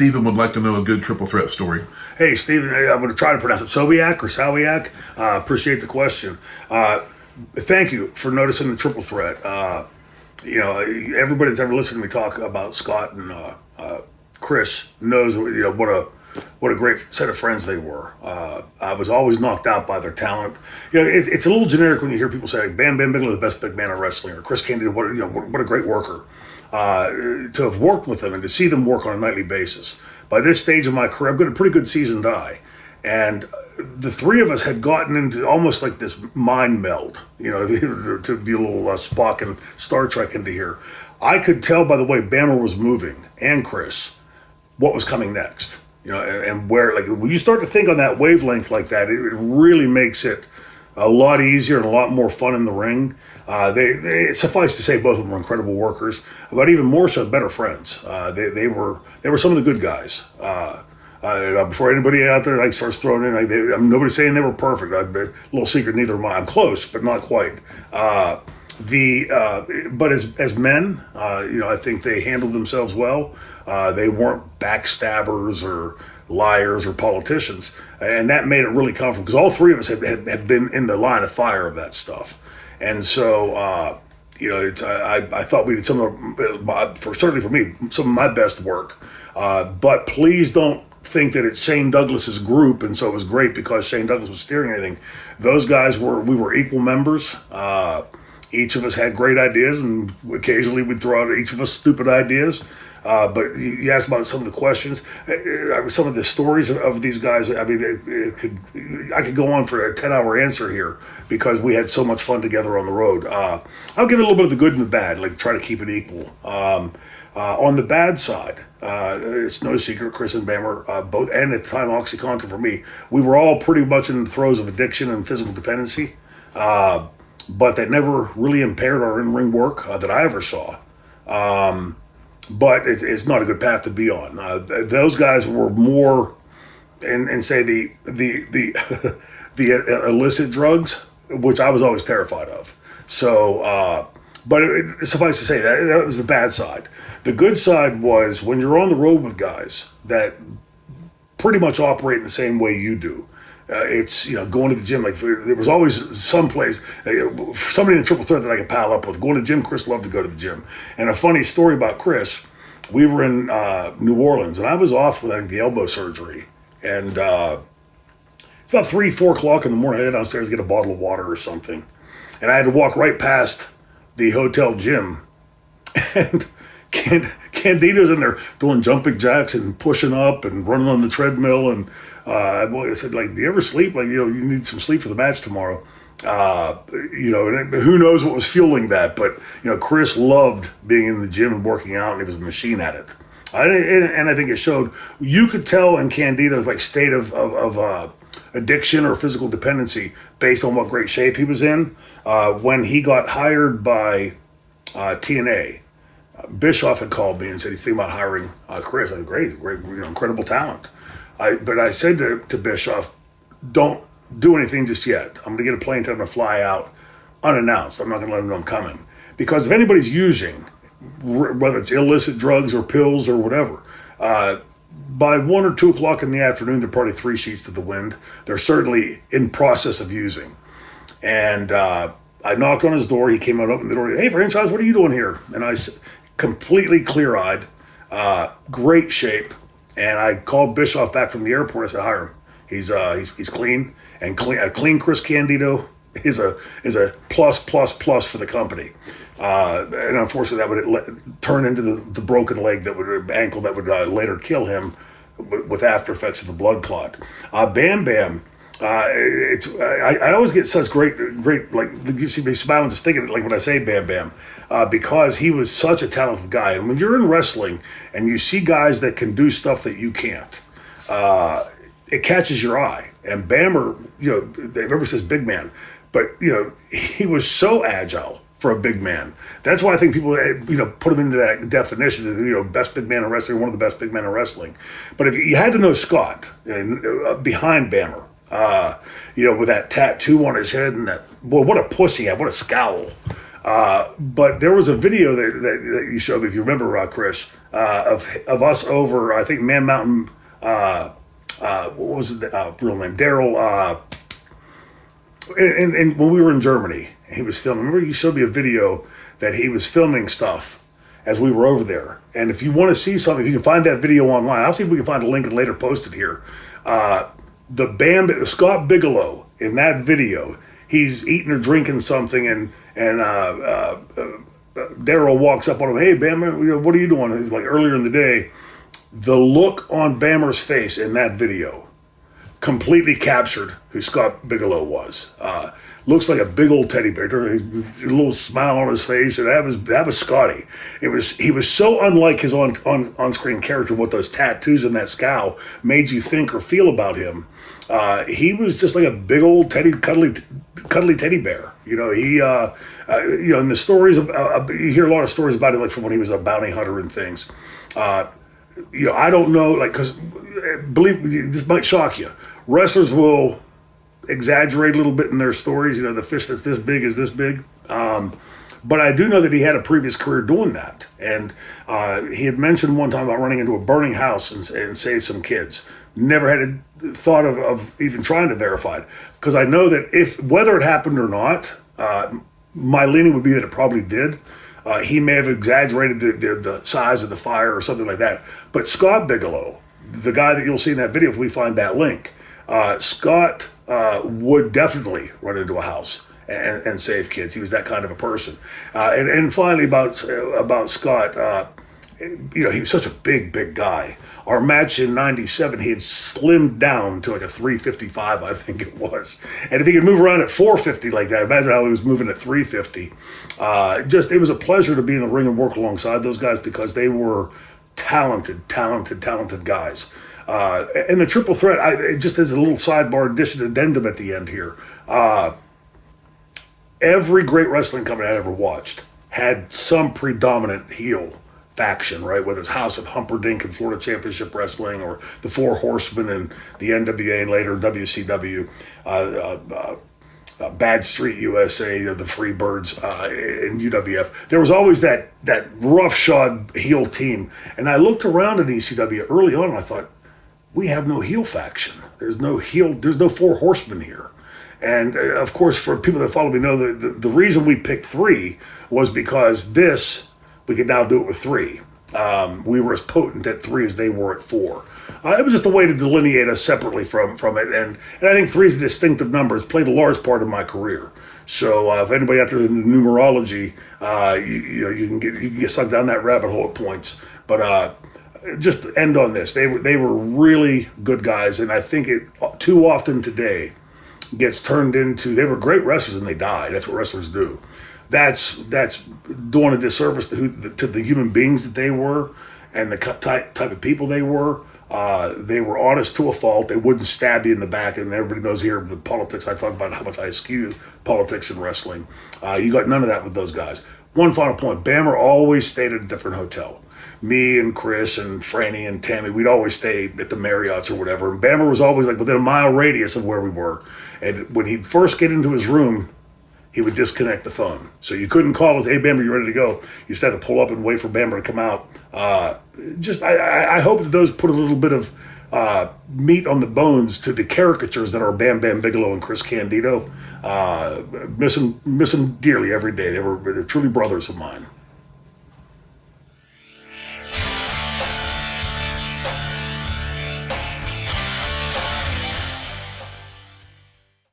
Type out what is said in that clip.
Stephen would like to know a good triple threat story. Hey, Stephen, I'm going to try to pronounce it Sobiak or Sowiak. Appreciate the question. Thank you for noticing the triple threat. Everybody that's ever listened to me talk about Scott and Chris knows what a great set of friends they were. I was always knocked out by their talent. It's a little generic when you hear people say like, Bam Bam Bigelow, the best big man in wrestling, or Chris Candido, what a great worker. To have worked with them and to see them work on a nightly basis. By this stage of my career, I've got a pretty good seasoned eye. And the three of us had gotten into almost like this mind meld, to be a little Spock and Star Trek into here. I could tell by the way Bammer was moving, and Chris, what was coming next. And where, like, when you start to think on that wavelength like that, it really makes it a lot easier and a lot more fun in the ring. They suffice to say both of them were incredible workers, but even more so, better friends. They were some of the good guys. Before anybody out there starts throwing in, nobody's saying they were perfect. A little secret, neither am I. I'm close, but not quite. But as men, I think they handled themselves well. They weren't backstabbers or liars or politicians, and that made it really comfortable because all three of us had been in the line of fire of that stuff. And so, I thought we did certainly for me, some of my best work. But please don't think that it's Shane Douglas's group, and so it was great because Shane Douglas was steering anything. Those guys we were equal members. Each of us had great ideas, and occasionally we'd throw out each of us stupid ideas. But you asked about some of the questions, some of the stories of these guys. I mean, I could go on for a 10-hour answer here because we had so much fun together on the road. I'll give it a little bit of the good and the bad, like try to keep it equal. On the bad side, it's no secret, Chris and Bammer, both, and at the time OxyContin for me, we were all pretty much in the throes of addiction and physical dependency. But that never really impaired our in-ring work that I ever saw. But it's not a good path to be on. Those guys were more, and say the illicit drugs, which I was always terrified of. So, but suffice to say that was the bad side. The good side was when you're on the road with guys that pretty much operate in the same way you do. It's going to the gym. Like there was always some place, somebody in the triple threat that I could pal up with. Going to the gym, Chris loved to go to the gym. And a funny story about Chris: we were in New Orleans, and I was off with the elbow surgery, and it's about 3-4 o'clock in the morning. I had downstairs to get a bottle of water or something, and I had to walk right past the hotel gym, and Candido's in there doing jumping jacks and pushing up and running on the treadmill. And I said, like, do you ever sleep? Like, you need some sleep for the match tomorrow. And who knows what was fueling that. But, Chris loved being in the gym and working out, and he was a machine at it. And I think it showed. You could tell in Candido's state of addiction or physical dependency based on what great shape he was in. When he got hired by TNA, Bischoff had called me and said he's thinking about hiring Chris. I said, great, incredible talent. But I said to Bischoff, don't do anything just yet. I'm going to get a plane ticket. I'm going to fly out unannounced. I'm not going to let him know I'm coming. Because if anybody's using, whether it's illicit drugs or pills or whatever, by 1 or 2 o'clock in the afternoon, they're probably 3 sheets to the wind. They're certainly in process of using. And I knocked on his door. He came out, opened the door. Hey, franchise, what are you doing here? And I completely clear-eyed, great shape. And I called Bischoff back from the airport. I said, hire him. He's clean, and a clean Chris Candido is a plus for the company. And unfortunately, that would turn into the broken leg ankle that would later kill him with after effects of the blood clot. Bam Bam. I always get such great, you see me smiling just thinking it, like when I say Bam Bam, because he was such a talented guy. And when you're in wrestling and you see guys that can do stuff that you can't, it catches your eye. And Bammer, everybody says big man, but he was so agile for a big man. That's why I think people, put him into that definition, best big man in wrestling, one of the best big men in wrestling. But if you had to know Scott behind Bammer, with that tattoo on his head and that, boy, what a pussy, what a scowl. But there was a video that you showed me, if you remember, Chris, of us over, I think, Man Mountain. What was his real name? Daryl. And when we were in Germany, he was filming. Remember, you showed me a video that he was filming stuff as we were over there. And if you want to see something, if you can find that video online, I'll see if we can find a link and later post it here. Scott Bigelow in that video, he's eating or drinking something, and Daryl walks up on him. Hey, Bam, what are you doing? He's like, earlier in the day. The look on Bammer's face in that video completely captured who Scott Bigelow was. Looks like a big old teddy bear, a little smile on his face, and that was Scotty. He was so unlike his on-screen character. What those tattoos and that scowl made you think or feel about him. He was just like a big old cuddly teddy bear. In the stories, you hear a lot of stories about him, like from when he was a bounty hunter and things. I don't know, because believe me, this might shock you. Wrestlers will exaggerate a little bit in their stories. The fish that's this big is this big. But I do know that he had a previous career doing that. And he had mentioned one time about running into a burning house and save some kids. Never had a thought of even trying to verify it. Because I know that whether it happened or not, my leaning would be that it probably did. He may have exaggerated the size of the fire or something like that. But Scott Bigelow, the guy that you'll see in that video if we find that link, Scott would definitely run into a house and save kids. He was that kind of a person. And finally about Scott, he was such a big guy. Our match in '97, he had slimmed down to like a 355, I think it was. And if he could move around at 450 like that, imagine how he was moving at 350. It was a pleasure to be in the ring and work alongside those guys because they were talented guys. And the triple threat, just as a little sidebar addendum at the end here, every great wrestling company I ever watched had some predominant heel faction, right? Whether it's House of Humperdinck in Florida Championship Wrestling or the Four Horsemen and the NWA and later WCW, Bad Street USA, the Freebirds in UWF. There was always that roughshod heel team. And I looked around at ECW early on and I thought, we have no heel faction. There's no Four Horsemen here. And of course, for people that follow me know the reason we picked 3 was because we could now do it with 3. We were as potent at 3 as they were at 4. It was just a way to delineate us separately from it, and I think 3 is a distinctive number. It's played a large part of my career. So if anybody out there in the numerology, you can get sucked down that rabbit hole at points. But just to end on this, they were really good guys, and I think it too often today gets turned into they were great wrestlers and they died. That's what wrestlers do. That's doing a disservice to the human beings that they were and the type of people they were. They were honest to a fault. They wouldn't stab you in the back. And everybody knows here the politics. I talk about how much I eschew politics in wrestling. You got none of that with those guys. One final point. Bammer always stayed at a different hotel. Me and Chris and Franny and Tammy, we'd always stay at the Marriott's or whatever. And Bammer was always like within a mile radius of where we were. And when he'd first get into his room, he would disconnect the phone. So you couldn't call us, hey, Bammer, you ready to go? You just had to pull up and wait for Bammer to come out. I hope that those put a little bit of meat on the bones to the caricatures that are Bam Bam Bigelow and Chris Candido. Miss them dearly every day. They're truly brothers of mine.